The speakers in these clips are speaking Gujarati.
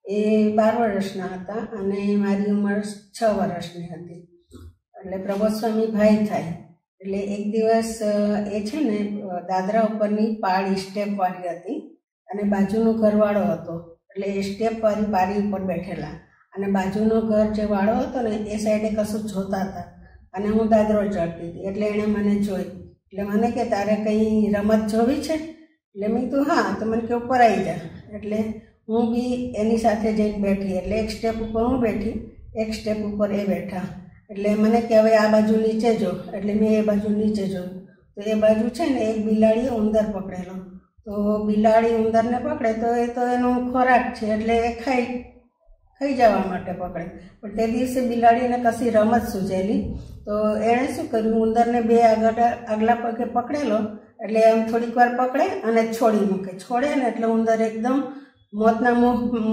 એ 12 વર્ષના હતા અને મારી ઉંમર 6 વર્ષની હતી. એટલે પ્રબોધ સ્વામી ભાઈ થાય. એટલે એક દિવસ એ છે ને દાદરા ઉપરની પાળી સ્ટેપવાળી હતી અને બાજુનો ઘરવાળો હતો. એટલે એ સ્ટેપવાળી પાળી ઉપર બેઠેલા અને બાજુનો ઘર જે વાળો હતો ને એ સાઈડે કશું જોતા હતા અને હું દાદરો ચડતી હતી. એટલે એણે મને જોઈ. એટલે મને કે તારે કંઈ રમત જોવી છે? એટલે મેં કીધું હા. તો મને કે ઉપર આવી જા. એટલે હું બી એની સાથે જઈને બેઠી. એટલે એક સ્ટેપ ઉપર હું બેઠી, એક સ્ટેપ ઉપર એ બેઠા. એટલે મને કે હવે આ બાજુ નીચે જો. એટલે મેં એ બાજુ નીચે જોયું. તો એ બાજુ છે ને એક બિલાડીએ ઉંદર પકડેલો. તો બિલાડી ઉંદરને પકડે તો એ તો એનો ખોરાક છે એટલે એ ખાઈ જવા માટે પકડે. પણ તે દિવસે બિલાડીને કશી રમત સૂઝેલી. તો એણે શું કર્યું, ઉંદરને બે આગલા પગે પકડેલો. એટલે આમ થોડીક વાર પકડે અને છોડી મૂકે. છોડે ને એટલે ઉંદર એકદમ મોતના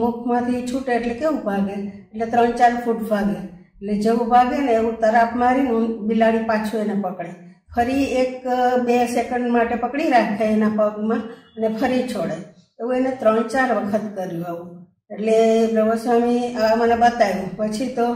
મુખમાંથી છૂટે એટલે કેવું ભાગે, એટલે 3-4 ફૂટ ભાગે. એટલે જેવું ભાગે ને એવું તરાપ મારીને બિલાડી પાછું એને પકડે. ફરી 1-2 સેકન્ડ માટે પકડી રાખે એના પગમાં અને ફરી છોડે. એવું એને 3-4 વખત કર્યું આવું. એટલે પ્રબોધ સ્વામી મને બતાવ્યું. પછી તો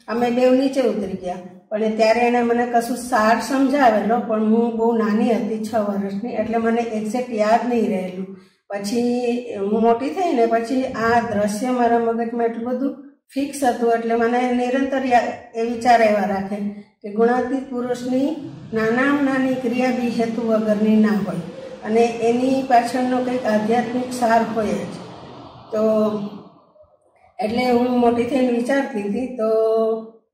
અમે બેવ નીચે ઉતરી ગયા. પણ ત્યારે એણે મને કશું સાર સમજાવેલો, પણ હું બહુ નાની હતી, 6 વર્ષની, એટલે મને એક્ઝેક્ટ યાદ નહીં રહેલું. પછી હું મોટી થઈ ને પછી આ દ્રશ્ય મારા મગજમાં એટલું બધું ફિક્સ હતું. એટલે મને નિરંતર એ વિચાર એવા રાખે કે ગુણાતીત પુરુષની નાનામાં નાની ક્રિયા બી હેતુ વગરની ના હોય અને એની પાછળનો કંઈક આધ્યાત્મિક સાર હોય જ. તો એટલે હું મોટી થઈને વિચારતી હતી. તો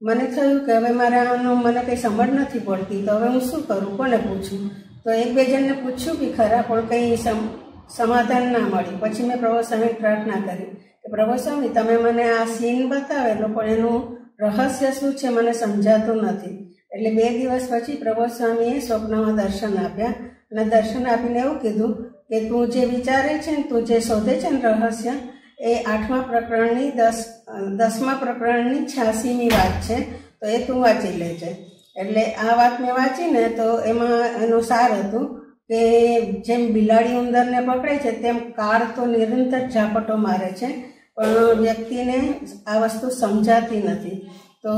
મને થયું કે હવે મને કંઈ સમજ નથી પડતી. તો હવે હું શું કરું, કોને પૂછું? તો 1-2 જણને પૂછ્યું બી ખરા, પણ કંઈ સમાધાન ના મળ્યું. પછી મેં પ્રબોધ સ્વામીને પ્રાર્થના કરી કે પ્રબોધ સ્વામી, તમે મને આ સીન બતાવેલો પણ એનું રહસ્ય શું છે મને સમજાતું નથી. એટલે 2 દિવસ પછી પ્રબોધ સ્વામીએ સ્વપ્નમાં દર્શન આપ્યા અને દર્શન આપીને એવું કીધું કે તું જે વિચારે છે ને, તું જે શોધે છે ને રહસ્ય, એ 8મા પ્રકરણની 10મા પ્રકરણની 86મી વાત છે. તો એ તું વાંચી લેજે. એટલે આ વાત મેં વાંચીને તો એમાં એનું સાર હતું કે જેમ બિલાડી ઉંદરને પકડે છે તેમ કાળ તો નિરંતર ઝાપટો મારે છે, પણ વ્યક્તિને આ વસ્તુ સમજાતી નથી. તો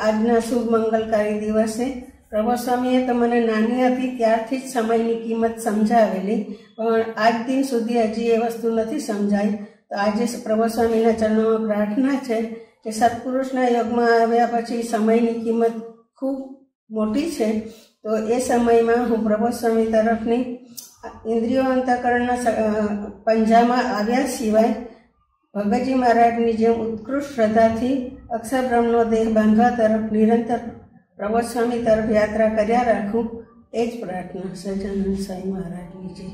આજના શુભ મંગલકારી દિવસે પ્રબોધ સ્વામીએ તો મને નાની હતી ત્યારથી જ સમયની કિંમત સમજાવેલી, પણ આજ દિન સુધી હજી એ વસ્તુ નથી સમજાઈ. તો આજે પ્રબોધ સ્વામીના ચરણોમાં પ્રાર્થના છે કે સત્પુરુષના યોગમાં આવ્યા પછી સમયની કિંમત ખૂબ મોટી છે. તો એ સમયમાં હું પ્રબોધ સ્વામી તરફની ઇન્દ્રિયો અંતઃકરણના પંજામાં આવ્યા સિવાય ભગતજી મહારાજની જેમ ઉત્કૃષ્ટ શ્રદ્ધાથી અક્ષરબ્રહ્મનો દેહ બાંધવા તરફ નિરંતર પ્રબોધ સ્વામી તરફ યાત્રા કર્યા રાખું, એ જ પ્રાર્થના સહજાનંદ સ્વામી મહારાજની છે.